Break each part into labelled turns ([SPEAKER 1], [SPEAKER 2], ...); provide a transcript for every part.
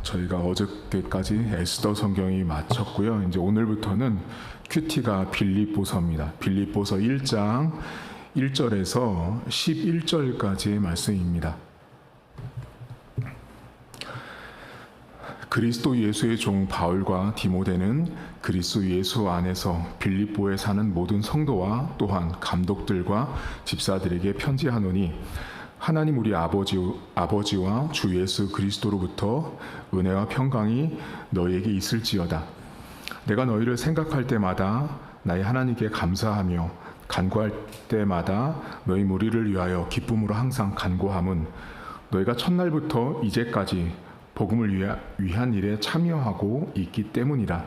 [SPEAKER 1] 저희가 어저께까지 에스더 성경이 마쳤고요. 이제 오늘부터는 큐티가 빌립보서입니다. 빌립보서 1장 1절에서 11절까지의 말씀입니다. 그리스도 예수의 종 바울과 디모데는 그리스도 예수 안에서 빌립보에 사는 모든 성도와 또한 감독들과 집사들에게 편지하노니 하나님 우리 아버지와 주 예수 그리스도로부터 은혜와 평강이 너희에게 있을지어다. 내가 너희를 생각할 때마다 나의 하나님께 감사하며 간구할 때마다 너희 무리를 위하여 기쁨으로 항상 간구함은 너희가 첫날부터 이제까지 복음을 위한 일에 참여하고 있기 때문이라.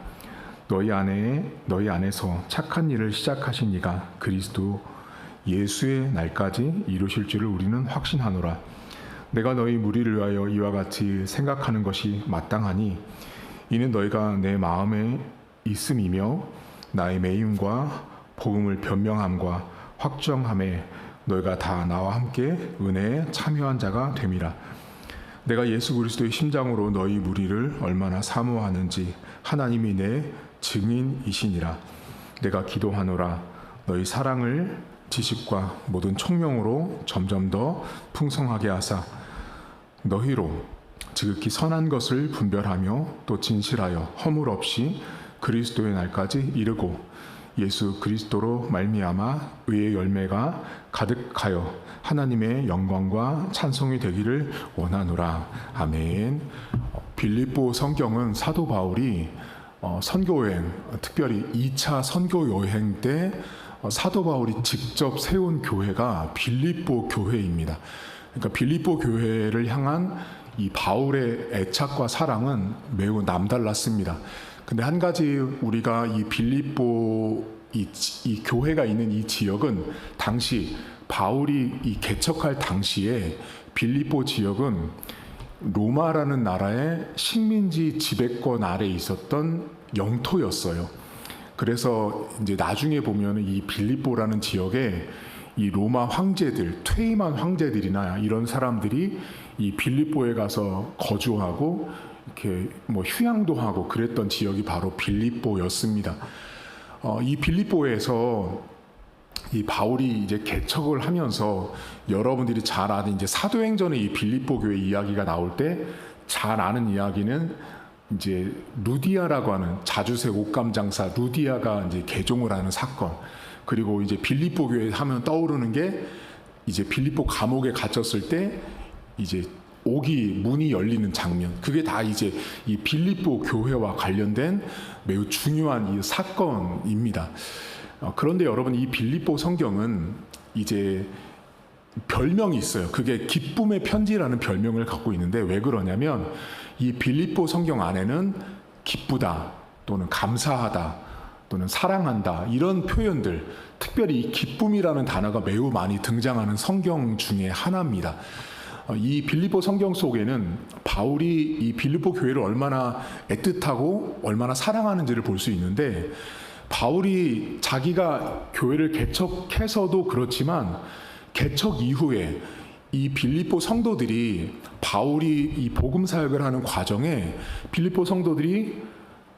[SPEAKER 1] 너희 안에서 착한 일을 마치신 이가 그리스도 예수의 날까지 이루실 줄을 우리는 확신하노라. 내가 너희 무리를 위하여 이와 같이 생각하는 것이 마땅하니 이는 너희가 내 마음에 있음이며 나의 매임과 복음을 변명함과 확정함에 너희가 다 나와 함께 은혜에 참여한 자가 됨이라. 내가 예수 그리스도의 심장으로 너희 무리를 얼마나 사모하는지 하나님이 내 증인이시니라. 내가 기도하노라. 너희 사랑을 지식과 모든 총명으로 점점 더 풍성하게 하사 너희로 지극히 선한 것을 분별하며 또 진실하여 허물 없이 그리스도의 날까지 이르고 예수 그리스도로 말미암아 의의 열매가 가득하여 하나님의 영광과 찬송이 되기를 원하노라. 아멘. 빌립보 성경은 사도 바울이 선교여행, 특별히 2차 선교여행 때 사도 바울이 직접 세운 교회가 빌립보 교회입니다. 그러니까 빌립보 교회를 향한 이 바울의 애착과 사랑은 매우 남달랐습니다. 근데 한 가지 우리가 이 빌립보 이 교회가 있는 이 지역은 당시 바울이 이 개척할 당시에 빌립보 지역은 로마라는 나라의 식민지 지배권 아래에 있었던 영토였어요. 그래서 이제 나중에 보면 이 빌립보라는 지역에 이 로마 황제들, 퇴임한 황제들이나 이런 사람들이 이 빌립보에 가서 거주하고 이렇게 뭐 휴양도 하고 그랬던 지역이 바로 빌립보였습니다. 이 빌립보에서 이 바울이 이제 개척을 하면서 여러분들이 잘 아는 이제 사도행전의 이 빌립보 교회 이야기가 나올 때 잘 아는 이야기는 이제 루디아라고 하는 자주색 옷감 장사 루디아가 이제 개종을 하는 사건, 그리고 이제 빌립보 교회 하면 떠오르는 게 이제 빌립보 감옥에 갇혔을 때 이제 문이 열리는 장면, 그게 다 이제 이 빌립보 교회와 관련된 매우 중요한 이 사건입니다. 그런데 여러분, 이 빌립보 성경은 이제 별명이 있어요. 그게 기쁨의 편지라는 별명을 갖고 있는데 왜 그러냐면 이 빌립보 성경 안에는 기쁘다 또는 감사하다 또는 사랑한다 이런 표현들, 특별히 이 기쁨이라는 단어가 매우 많이 등장하는 성경 중에 하나입니다. 이 빌립보 성경 속에는 바울이 이 빌립보 교회를 얼마나 애틋하고 얼마나 사랑하는지를 볼 수 있는데, 바울이 자기가 교회를 개척해서도 그렇지만 개척 이후에 이 빌립보 성도들이 바울이 이 복음 사역을 하는 과정에 빌립보 성도들이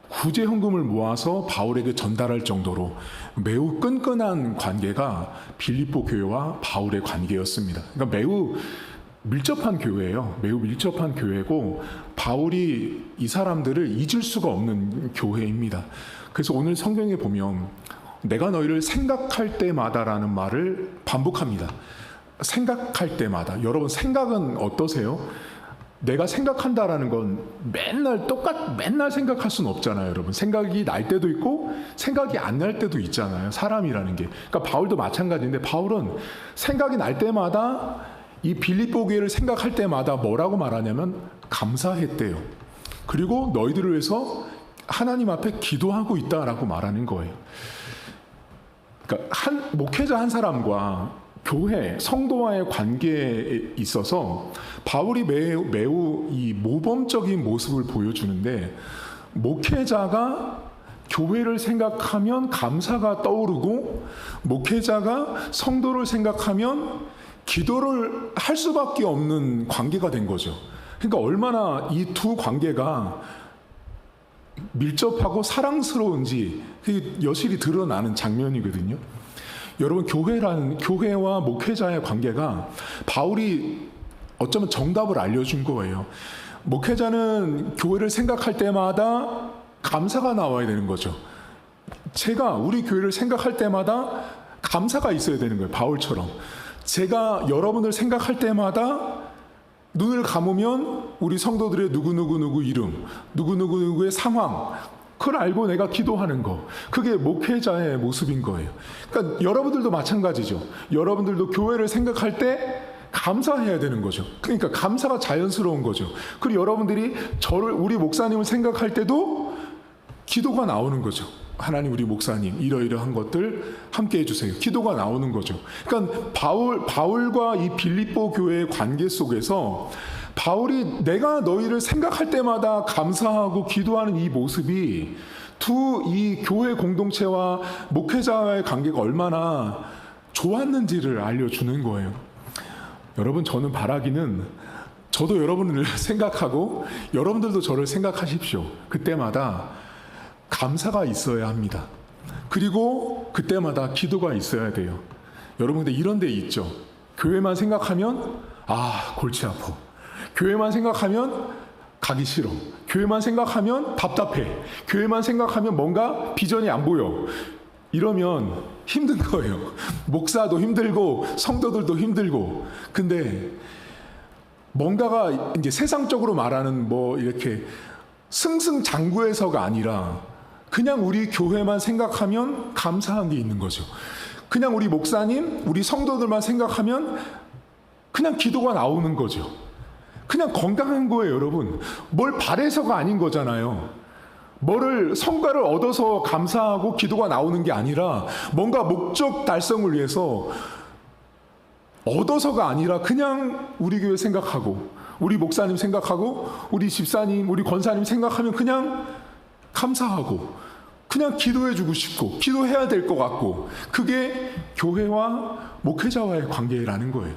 [SPEAKER 1] 구제 헌금을 모아서 바울에게 전달할 정도로 매우 끈끈한 관계가 빌립보 교회와 바울의 관계였습니다. 그러니까 매우 밀접한 교회예요. 매우 밀접한 교회고 바울이 이 사람들을 잊을 수가 없는 교회입니다. 그래서 오늘 성경에 보면 내가 너희를 생각할 때마다라는 말을 반복합니다. 생각할 때마다. 여러분, 생각은 어떠세요? 내가 생각한다라는 건 맨날 생각할 수는 없잖아요, 여러분. 생각이 날 때도 있고 생각이 안 날 때도 있잖아요, 사람이라는 게. 그러니까 바울도 마찬가지인데, 바울은 생각이 날 때마다 이 빌립보 교회를 생각할 때마다 뭐라고 말하냐면 감사했대요. 그리고 너희들을 위해서 하나님 앞에 기도하고 있다라고 말하는 거예요. 그러니까 목회자 한 사람과 교회, 성도와의 관계에 있어서 바울이 매우 이 모범적인 모습을 보여주는데, 목회자가 교회를 생각하면 감사가 떠오르고 목회자가 성도를 생각하면 기도를 할 수밖에 없는 관계가 된 거죠. 그러니까 얼마나 이 두 관계가 밀접하고 사랑스러운지 그게 여실히 드러나는 장면이거든요. 여러분, 교회와 목회자의 관계가 바울이 어쩌면 정답을 알려준 거예요. 목회자는 교회를 생각할 때마다 감사가 나와야 되는 거죠. 제가 우리 교회를 생각할 때마다 감사가 있어야 되는 거예요. 바울처럼. 제가 여러분을 생각할 때마다 눈을 감으면 우리 성도들의 누구누구 이름, 누구누구의 상황, 그걸 알고 내가 기도하는 거. 그게 목회자의 모습인 거예요. 그러니까 여러분들도 마찬가지죠. 여러분들도 교회를 생각할 때 감사해야 되는 거죠. 그러니까 감사가 자연스러운 거죠. 그리고 여러분들이 우리 목사님을 생각할 때도 기도가 나오는 거죠. 하나님, 우리 목사님 이러이러한 것들 함께 해주세요. 기도가 나오는 거죠. 그러니까 바울과 이 빌립보 교회의 관계 속에서 바울이 내가 너희를 생각할 때마다 감사하고 기도하는 이 모습이 이 교회 공동체와 목회자와의 관계가 얼마나 좋았는지를 알려주는 거예요. 여러분, 저는 바라기는 저도 여러분을 생각하고 여러분들도 저를 생각하십시오. 그때마다 감사가 있어야 합니다. 그리고 그때마다 기도가 있어야 돼요. 여러분, 근데 이런 데 있죠. 교회만 생각하면 골치 아파. 교회만 생각하면 가기 싫어. 교회만 생각하면 답답해. 교회만 생각하면 뭔가 비전이 안 보여. 이러면 힘든 거예요. 목사도 힘들고 성도들도 힘들고. 근데 뭔가가 이제 세상적으로 말하는 이렇게 승승장구해서가 아니라 그냥 우리 교회만 생각하면 감사한 게 있는 거죠. 그냥 우리 목사님, 우리 성도들만 생각하면 그냥 기도가 나오는 거죠. 그냥 건강한 거예요, 여러분. 뭘 바래서가 아닌 거잖아요. 뭐를 성과를 얻어서 감사하고 기도가 나오는 게 아니라 뭔가 목적 달성을 위해서 얻어서가 아니라 그냥 우리 교회 생각하고 우리 목사님 생각하고 우리 집사님, 우리 권사님 생각하면 그냥 감사하고 그냥 기도해주고 싶고 기도해야 될 것 같고, 그게 교회와 목회자와의 관계라는 거예요.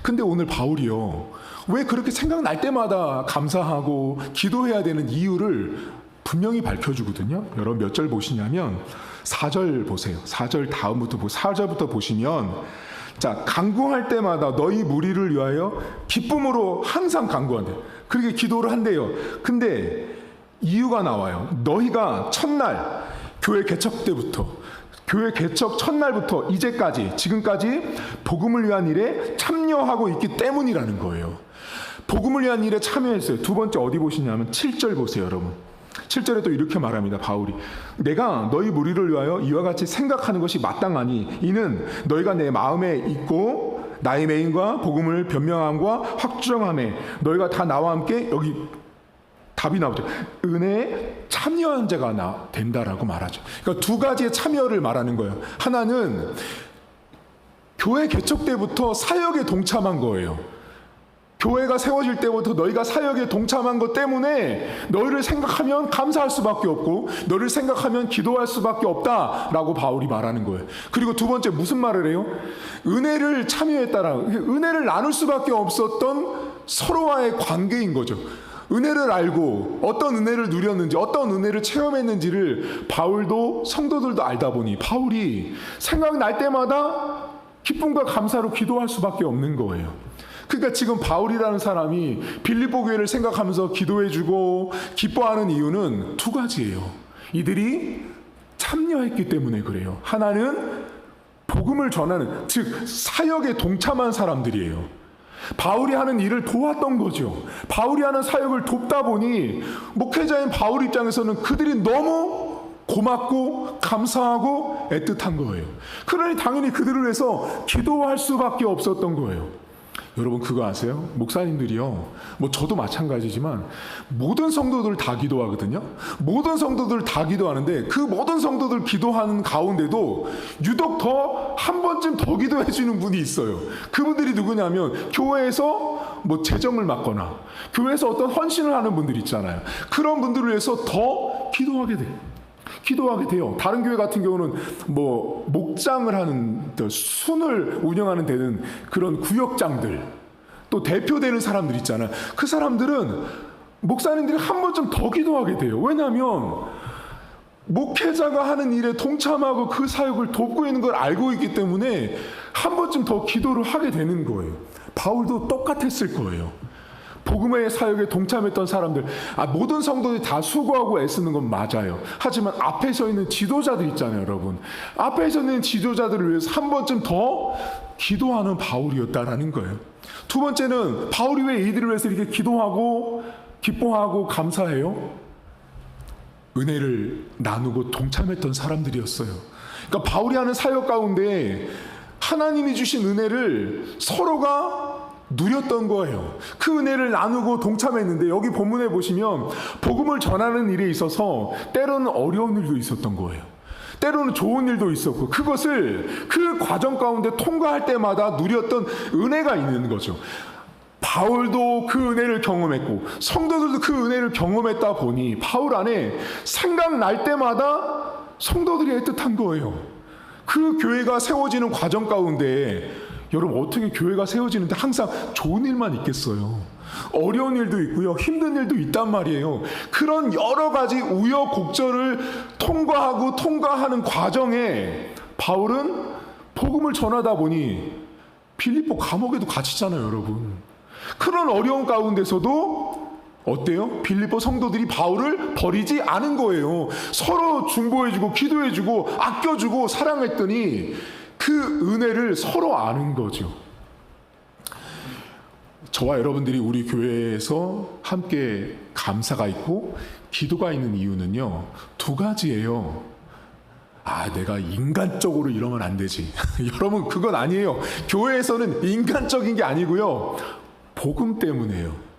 [SPEAKER 1] 근데 오늘 바울이요, 왜 그렇게 생각날 때마다 감사하고 기도해야 되는 이유를 분명히 밝혀주거든요. 여러분 몇 절 보시냐면 4절 보세요. 4절 다음부터 4절부터 보시면, 자, 간구할 때마다 너희 무리를 위하여 기쁨으로 항상 간구한대. 그렇게 기도를 한대요. 근데 이유가 나와요. 너희가 첫날 교회 개척 때부터, 교회 개척 첫날부터 이제까지, 지금까지 복음을 위한 일에 참여하고 있기 때문이라는 거예요. 복음을 위한 일에 참여했어요. 두 번째 어디 보시냐면 7절 보세요, 여러분. 7절에 또 이렇게 말합니다. 바울이, 내가 너희 무리를 위하여 이와 같이 생각하는 것이 마땅하니 이는 너희가 내 마음에 있고 나의 메인과 복음을 변명함과 확정함에 너희가 다 나와 함께, 여기 답이 나오죠. 은혜에 참여한 자가 된다라고 말하죠. 그러니까 두 가지의 참여를 말하는 거예요. 하나는 교회 개척 때부터 사역에 동참한 거예요. 교회가 세워질 때부터 너희가 사역에 동참한 것 때문에 너희를 생각하면 감사할 수밖에 없고 너희를 생각하면 기도할 수밖에 없다라고 바울이 말하는 거예요. 그리고 두 번째 무슨 말을 해요? 은혜를 참여했다라고, 은혜를 나눌 수밖에 없었던 서로와의 관계인 거죠. 은혜를 알고 어떤 은혜를 누렸는지, 어떤 은혜를 체험했는지를 바울도 성도들도 알다 보니 바울이 생각날 때마다 기쁨과 감사로 기도할 수밖에 없는 거예요. 그러니까 지금 바울이라는 사람이 빌립보 교회를 생각하면서 기도해주고 기뻐하는 이유는 두 가지예요. 이들이 참여했기 때문에 그래요. 하나는 복음을 전하는, 즉 사역에 동참한 사람들이에요. 바울이 하는 일을 도왔던 거죠. 바울이 하는 사역을 돕다 보니 목회자인 바울 입장에서는 그들이 너무 고맙고 감사하고 애틋한 거예요. 그러니 당연히 그들을 위해서 기도할 수밖에 없었던 거예요. 여러분 그거 아세요? 목사님들이요, 저도 마찬가지지만 모든 성도들 다 기도하거든요. 모든 성도들 다 기도하는데 그 모든 성도들 기도하는 가운데도 유독 더 한 번쯤 더 기도해 주는 분이 있어요. 그분들이 누구냐면 교회에서 재정을 맡거나 교회에서 어떤 헌신을 하는 분들 있잖아요. 그런 분들을 위해서 더 기도하게 돼요. 다른 교회 같은 경우는 목장을 하는, 순을 운영하는 데는 그런 구역장들, 또 대표되는 사람들 있잖아요. 그 사람들은 목사님들이 한 번쯤 더 기도하게 돼요. 왜냐하면 목회자가 하는 일에 동참하고 그 사역을 돕고 있는 걸 알고 있기 때문에 한 번쯤 더 기도를 하게 되는 거예요. 바울도 똑같았을 거예요. 복음의 사역에 동참했던 사람들, 모든 성도들이 다 수고하고 애쓰는 건 맞아요. 하지만 앞에 서 있는 지도자들 있잖아요, 여러분. 앞에 서 있는 지도자들을 위해서 한 번쯤 더 기도하는 바울이었다라는 거예요. 두 번째는 바울이 왜 이들을 위해서 이렇게 기도하고 기뻐하고 감사해요? 은혜를 나누고 동참했던 사람들이었어요. 그러니까 바울이 하는 사역 가운데 하나님이 주신 은혜를 서로가 누렸던 거예요. 그 은혜를 나누고 동참했는데 여기 본문에 보시면 복음을 전하는 일에 있어서 때로는 어려운 일도 있었던 거예요. 때로는 좋은 일도 있었고 그것을 그 과정 가운데 통과할 때마다 누렸던 은혜가 있는 거죠. 바울도 그 은혜를 경험했고 성도들도 그 은혜를 경험했다 보니 바울 안에 생각날 때마다 성도들이 애틋한 거예요. 그 교회가 세워지는 과정 가운데 여러분 어떻게 교회가 세워지는데 항상 좋은 일만 있겠어요. 어려운 일도 있고요. 힘든 일도 있단 말이에요. 그런 여러 가지 우여곡절을 통과하는 과정에 바울은 복음을 전하다 보니 빌립보 감옥에도 갇히잖아요, 여러분. 그런 어려운 가운데서도 어때요? 빌립보 성도들이 바울을 버리지 않은 거예요. 서로 중보해주고 기도해주고 아껴주고 사랑했더니 그 은혜를 서로 아는 거죠. 저와 여러분들이 우리 교회에서 함께 감사가 있고 기도가 있는 이유는요, 두 가지예요. 내가 인간적으로 이러면 안 되지. 여러분, 그건 아니에요. 교회에서는 인간적인 게 아니고요, 복음 때문에요.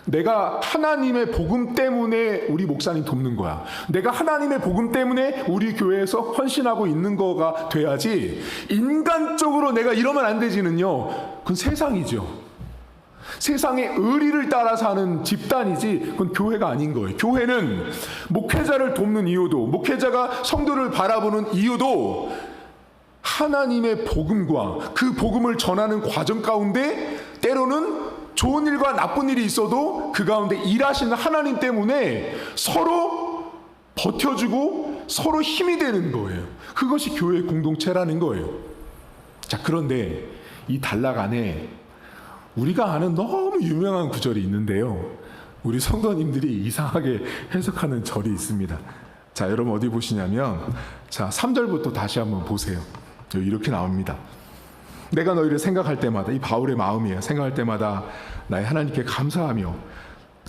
[SPEAKER 1] 내가 하나님의 복음 때문에 우리 목사님 돕는 거야. 내가 하나님의 복음 때문에 우리 교회에서 헌신하고 있는 거가 돼야지, 인간적으로 내가 이러면 안 되지는요, 그건 세상이죠. 세상의 의리를 따라 사는 집단이지 그건 교회가 아닌 거예요. 교회는 목회자를 돕는 이유도, 목회자가 성도를 바라보는 이유도 하나님의 복음과 그 복음을 전하는 과정 가운데 때로는 좋은 일과 나쁜 일이 있어도 그 가운데 일하시는 하나님 때문에 서로 버텨주고 서로 힘이 되는 거예요. 그것이 교회 공동체라는 거예요. 자, 그런데 이 단락 안에 우리가 아는 너무 유명한 구절이 있는데요, 우리 성도님들이 이상하게 해석하는 절이 있습니다. 자, 여러분 어디 보시냐면, 자, 3절부터 다시 한번 보세요. 이렇게 나옵니다. 내가 너희를 생각할 때마다, 이 바울의 마음이에요. 생각할 때마다 나의 하나님께 감사하며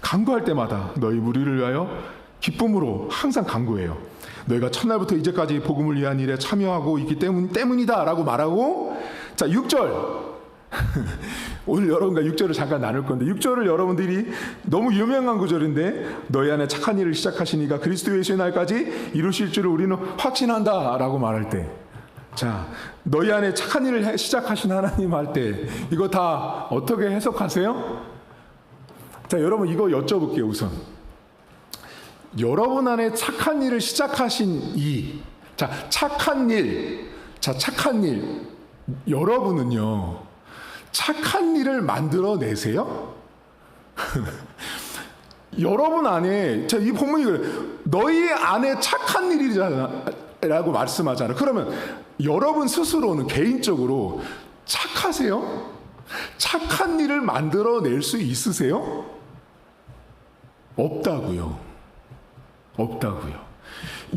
[SPEAKER 1] 간구할 때마다 너희 무리를 위하여 기쁨으로 항상 간구해요. 너희가 첫날부터 이제까지 복음을 위한 일에 참여하고 있기 때문이다 라고 말하고, 자, 6절 오늘 여러분과 6절을 잠깐 나눌 건데, 6절을 여러분들이 너무 유명한 구절인데, 너희 안에 착한 일을 시작하신 이가 그리스도 예수의 날까지 이루실 줄을 우리는 확신한다 라고 말할 때, 자, 너희 안에 착한 일을 시작하신 하나님 할 때 이거 다 어떻게 해석하세요? 자, 여러분 이거 여쭤볼게요. 우선 여러분 안에 착한 일을 시작하신 자, 착한 일, 여러분은요 착한 일을 만들어내세요? 여러분 안에, 자, 이 본문이 그래요. 너희 안에 착한 일이잖아 라고 말씀하잖아요. 그러면 여러분 스스로는 개인적으로 착하세요? 착한 일을 만들어낼 수 있으세요? 없다고요.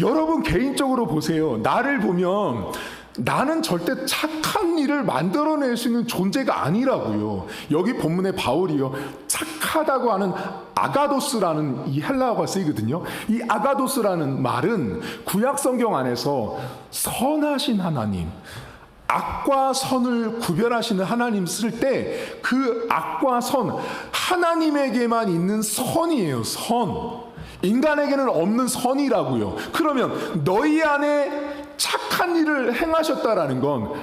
[SPEAKER 1] 여러분 개인적으로 보세요. 나를 보면 나는 절대 착한 일을 만들어낼 수 있는 존재가 아니라고요. 여기 본문에 바울이요, 착하다고 하는 아가도스라는 이 헬라어가 쓰이거든요. 이 아가도스라는 말은 구약 성경 안에서 선하신 하나님, 악과 선을 구별하시는 하나님 쓸 때 그 악과 선, 하나님에게만 있는 선이에요. 선. 인간에게는 없는 선이라고요. 그러면 너희 안에 착한 일을 행하셨다라는 건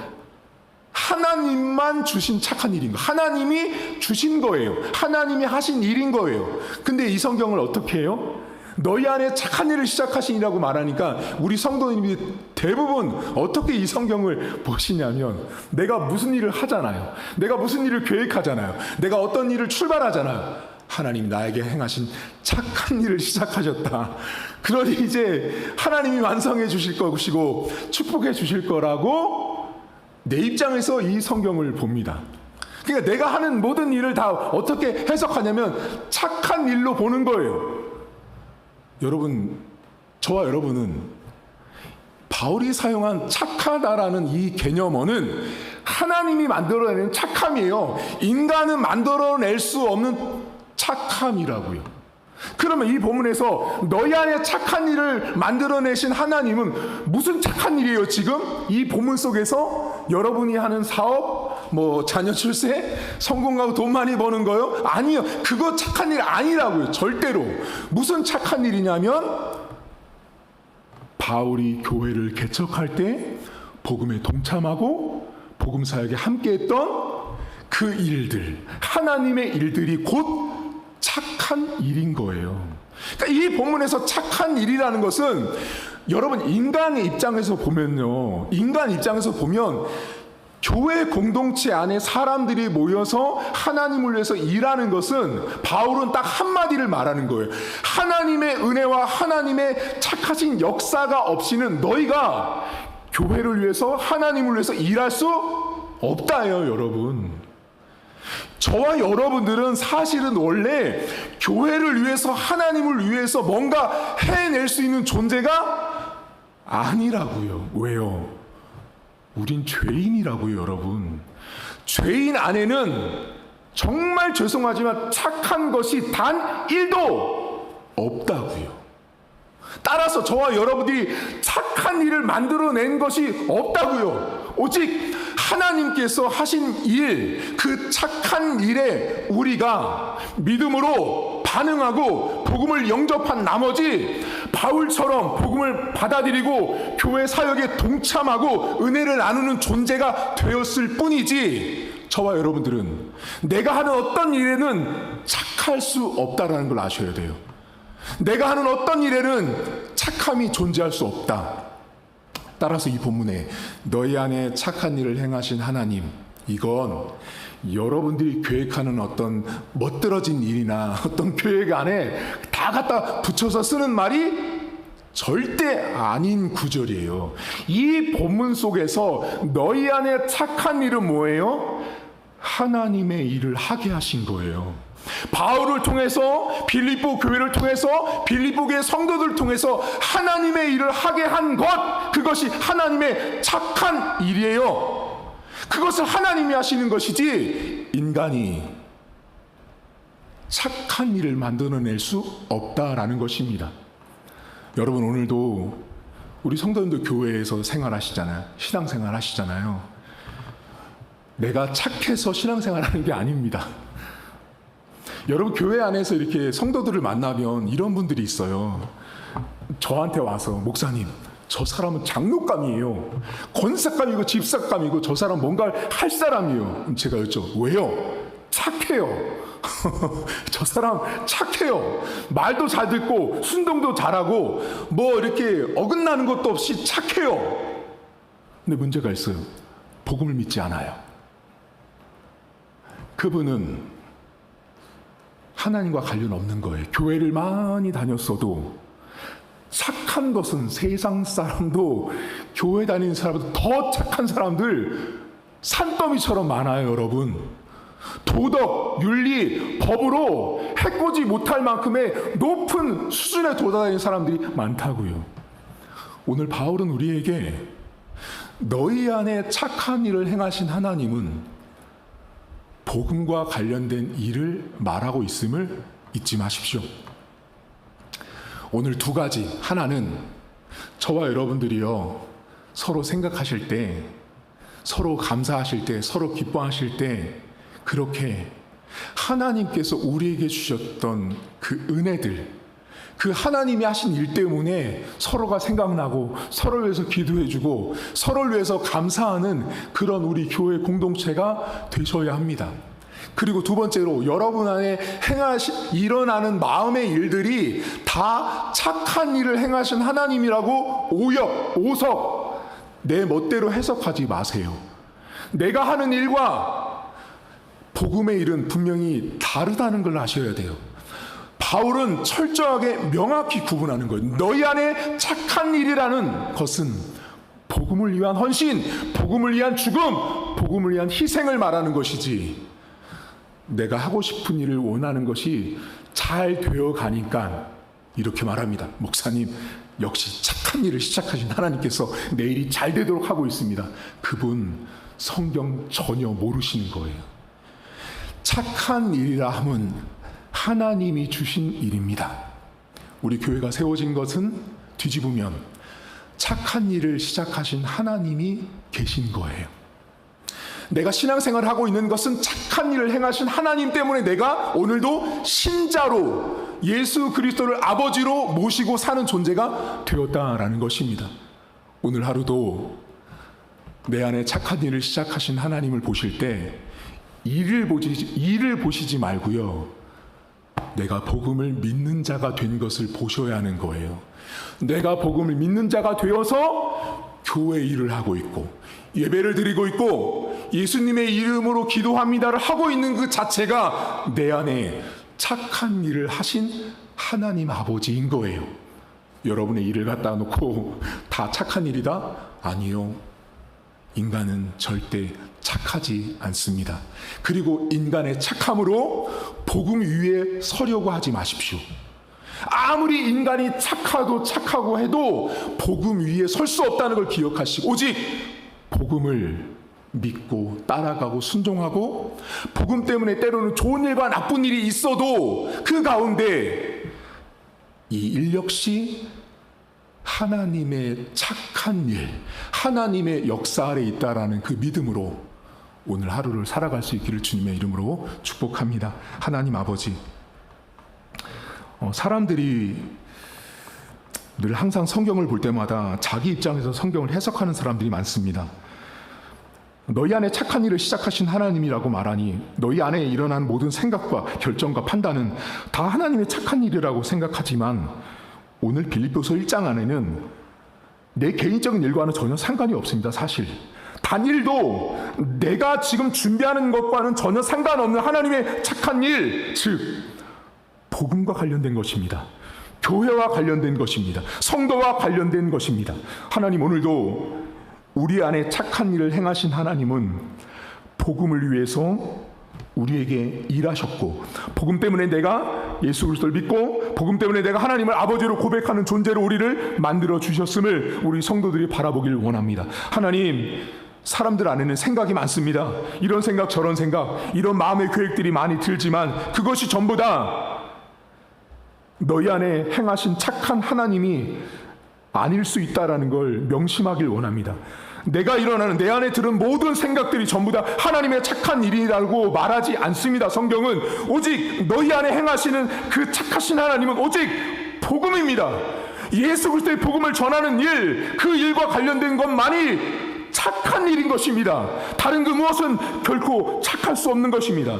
[SPEAKER 1] 하나님만 주신 착한 일인 거예요. 하나님이 주신 거예요. 하나님이 하신 일인 거예요. 근데 이 성경을 어떻게 해요? 너희 안에 착한 일을 시작하시니라고 말하니까 우리 성도님이 대부분 어떻게 이 성경을 보시냐면, 내가 무슨 일을 하잖아요. 내가 무슨 일을 계획하잖아요. 내가 어떤 일을 출발하잖아요. 하나님 나에게 행하신 착한 일을 시작하셨다. 그러니 이제 하나님이 완성해 주실 것이고 축복해 주실 거라고 내 입장에서 이 성경을 봅니다. 그러니까 내가 하는 모든 일을 다 어떻게 해석하냐면 착한 일로 보는 거예요. 여러분, 저와 여러분은 바울이 사용한 착하다라는 이 개념어는 하나님이 만들어내는 착함이에요. 인간은 만들어낼 수 없는 착함이라고요. 그러면 이 본문에서 너희 안에 착한 일을 만들어내신 하나님은 무슨 착한 일이에요? 지금 이 본문 속에서 여러분이 하는 사업, 자녀 출세, 성공하고 돈 많이 버는 거요? 아니요. 그거 착한 일 아니라고요. 절대로. 무슨 착한 일이냐면 바울이 교회를 개척할 때 복음에 동참하고 복음 사역에 함께했던 그 일들, 하나님의 일들이 곧 착한 일인 거예요. 그러니까 이 본문에서 착한 일이라는 것은 여러분 인간의 입장에서 보면요, 인간 입장에서 보면 교회 공동체 안에 사람들이 모여서 하나님을 위해서 일하는 것은 바울은 딱 한마디를 말하는 거예요. 하나님의 은혜와 하나님의 착하신 역사가 없이는 너희가 교회를 위해서 하나님을 위해서 일할 수 없다예요, 여러분. 저와 여러분들은 사실은 원래 교회를 위해서 하나님을 위해서 뭔가 해낼 수 있는 존재가 아니라고요. 왜요? 우린 죄인이라고요, 여러분. 죄인 안에는 정말 죄송하지만 착한 것이 단 1도 없다고요. 따라서 저와 여러분들이 착한 일을 만들어낸 것이 없다고요. 오직 하나님께서 하신 일, 그 착한 일에 우리가 믿음으로 반응하고 복음을 영접한 나머지 바울처럼 복음을 받아들이고 교회 사역에 동참하고 은혜를 나누는 존재가 되었을 뿐이지, 저와 여러분들은 내가 하는 어떤 일에는 착할 수 없다라는 걸 아셔야 돼요. 내가 하는 어떤 일에는 착함이 존재할 수 없다. 따라서 이 본문에 너희 안에 착한 일을 행하신 하나님, 이건 여러분들이 계획하는 어떤 멋들어진 일이나 어떤 계획 안에 다 갖다 붙여서 쓰는 말이 절대 아닌 구절이에요. 이 본문 속에서 너희 안에 착한 일은 뭐예요? 하나님의 일을 하게 하신 거예요. 바울을 통해서, 빌립보 교회를 통해서, 빌립보 교회 성도들을 통해서 하나님의 일을 하게 한 것, 그것이 하나님의 착한 일이에요. 그것을 하나님이 하시는 것이지 인간이 착한 일을 만들어낼 수 없다라는 것입니다. 여러분, 오늘도 우리 성도님들 교회에서 생활하시잖아요. 신앙생활 하시잖아요. 내가 착해서 신앙생활하는 게 아닙니다. 여러분, 교회 안에서 이렇게 성도들을 만나면 이런 분들이 있어요. 저한테 와서, 목사님, 저 사람은 장로감이에요. 권사감이고 집사감이고 저 사람 뭔가를 할 사람이에요. 제가 여쭤, 왜요? 착해요. 저 사람 착해요. 말도 잘 듣고 순종도 잘하고 이렇게 어긋나는 것도 없이 착해요. 근데 문제가 있어요. 복음을 믿지 않아요. 그분은 하나님과 관련 없는 거예요. 교회를 많이 다녔어도 착한 것은 세상 사람도, 교회 다니는 사람도 더 착한 사람들 산더미처럼 많아요, 여러분. 도덕, 윤리, 법으로 해코지 못할 만큼의 높은 수준에 도달하는 사람들이 많다고요. 오늘 바울은 우리에게 너희 안에 착한 일을 행하신 하나님은 복음과 관련된 일을 말하고 있음을 잊지 마십시오. 오늘 두 가지. 하나는 저와 여러분들이요, 서로 생각하실 때, 서로 감사하실 때, 서로 기뻐하실 때, 그렇게 하나님께서 우리에게 주셨던 그 은혜들, 그 하나님이 하신 일 때문에 서로가 생각나고 서로를 위해서 기도해주고 서로를 위해서 감사하는 그런 우리 교회 공동체가 되셔야 합니다. 그리고 두 번째로 여러분 안에 일어나는 마음의 일들이 다 착한 일을 행하신 하나님이라고 오석 내 멋대로 해석하지 마세요. 내가 하는 일과 복음의 일은 분명히 다르다는 걸 아셔야 돼요. 바울은 철저하게 명확히 구분하는 거예요. 너희 안에 착한 일이라는 것은 복음을 위한 헌신, 복음을 위한 죽음, 복음을 위한 희생을 말하는 것이지, 내가 하고 싶은 일을 원하는 것이 잘 되어 가니까 이렇게 말합니다. 목사님, 역시 착한 일을 시작하신 하나님께서 내 일이 잘 되도록 하고 있습니다. 그분 성경 전혀 모르시는 거예요. 착한 일이라 함은 하나님이 주신 일입니다. 우리 교회가 세워진 것은 뒤집으면 착한 일을 시작하신 하나님이 계신 거예요. 내가 신앙생활을 하고 있는 것은 착한 일을 행하신 하나님 때문에 내가 오늘도 신자로 예수 그리스도를 아버지로 모시고 사는 존재가 되었다라는 것입니다. 오늘 하루도 내 안에 착한 일을 시작하신 하나님을 보실 때 일을 보시지 말고요, 내가 복음을 믿는 자가 된 것을 보셔야 하는 거예요. 내가 복음을 믿는 자가 되어서 교회 일을 하고 있고 예배를 드리고 있고 예수님의 이름으로 기도합니다를 하고 있는 그 자체가 내 안에 착한 일을 하신 하나님 아버지인 거예요. 여러분의 일을 갖다 놓고 다 착한 일이다? 아니요. 인간은 절대 착하지 않습니다. 그리고 인간의 착함으로 복음 위에 서려고 하지 마십시오. 아무리 인간이 착하고 해도 복음 위에 설 수 없다는 걸 기억하시고 오직 복음을 믿고 따라가고 순종하고, 복음 때문에 때로는 좋은 일과 나쁜 일이 있어도 그 가운데 이 일 역시 하나님의 착한 일, 하나님의 역사 아래 있다라는 그 믿음으로 오늘 하루를 살아갈 수 있기를 주님의 이름으로 축복합니다. 하나님 아버지, 사람들이 늘 항상 성경을 볼 때마다 자기 입장에서 성경을 해석하는 사람들이 많습니다. 너희 안에 착한 일을 시작하신 하나님이라고 말하니 너희 안에 일어난 모든 생각과 결정과 판단은 다 하나님의 착한 일이라고 생각하지만, 오늘 빌립보서 1장 안에는 내 개인적인 일과는 전혀 상관이 없습니다. 사실 단일도 내가 지금 준비하는 것과는 전혀 상관없는 하나님의 착한 일, 즉 복음과 관련된 것입니다. 교회와 관련된 것입니다. 성도와 관련된 것입니다. 하나님, 오늘도 우리 안에 착한 일을 행하신 하나님은 복음을 위해서 우리에게 일하셨고, 복음 때문에 내가 예수 그리스도를 믿고 복음 때문에 내가 하나님을 아버지로 고백하는 존재로 우리를 만들어 주셨음을 우리 성도들이 바라보길 원합니다. 하나님, 사람들 안에는 생각이 많습니다. 이런 생각 저런 생각, 이런 마음의 계획들이 많이 들지만 그것이 전부 다 너희 안에 행하신 착한 하나님이 아닐 수 있다라는 걸 명심하길 원합니다. 내가 일어나는 내 안에 들은 모든 생각들이 전부 다 하나님의 착한 일이라고 말하지 않습니다. 성경은 오직 너희 안에 행하시는 그 착하신 하나님은 오직 복음입니다. 예수 그리스도의 복음을 전하는 일, 그 일과 관련된 것만이 착한 일인 것입니다. 다른 그 무엇은 결코 착할 수 없는 것입니다.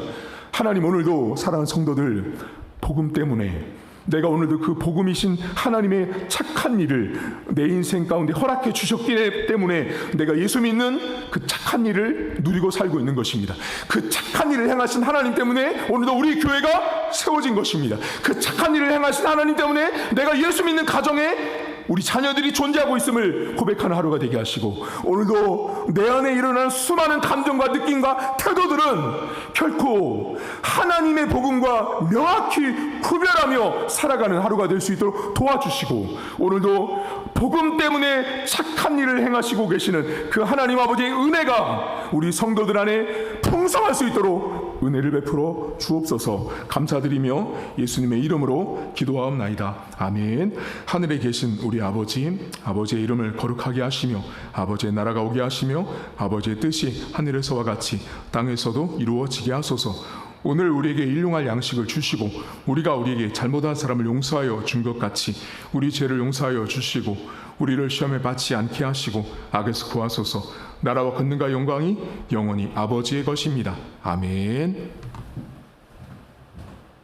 [SPEAKER 1] 하나님, 오늘도 사랑하는 성도들, 복음 때문에 내가 오늘도 그 복음이신 하나님의 착한 일을 내 인생 가운데 허락해 주셨기 때문에 내가 예수 믿는 그 착한 일을 누리고 살고 있는 것입니다. 그 착한 일을 행하신 하나님 때문에 오늘도 우리 교회가 세워진 것입니다. 그 착한 일을 행하신 하나님 때문에 내가 예수 믿는 가정에 우리 자녀들이 존재하고 있음을 고백하는 하루가 되게 하시고, 오늘도 내 안에 일어나는 수많은 감정과 느낌과 태도들은 결코 하나님의 복음과 명확히 구별하며 살아가는 하루가 될 수 있도록 도와주시고, 오늘도 복음 때문에 착한 일을 행하시고 계시는 그 하나님 아버지의 은혜가 우리 성도들 안에 풍성할 수 있도록 은혜를 베풀어 주옵소서. 감사드리며 예수님의 이름으로 기도하옵나이다. 아멘. 하늘에 계신 우리 아버지, 아버지의 이름을 거룩하게 하시며 아버지의 나라가 오게 하시며 아버지의 뜻이 하늘에서와 같이 땅에서도 이루어지게 하소서. 오늘 우리에게 일용할 양식을 주시고 우리가 우리에게 잘못한 사람을 용서하여 준 것 같이 우리 죄를 용서하여 주시고 우리를 시험에 받지 않게 하시고 악에서 구하소서. 나라와 권능과 영광이 영원히 아버지의 것입니다. 아멘.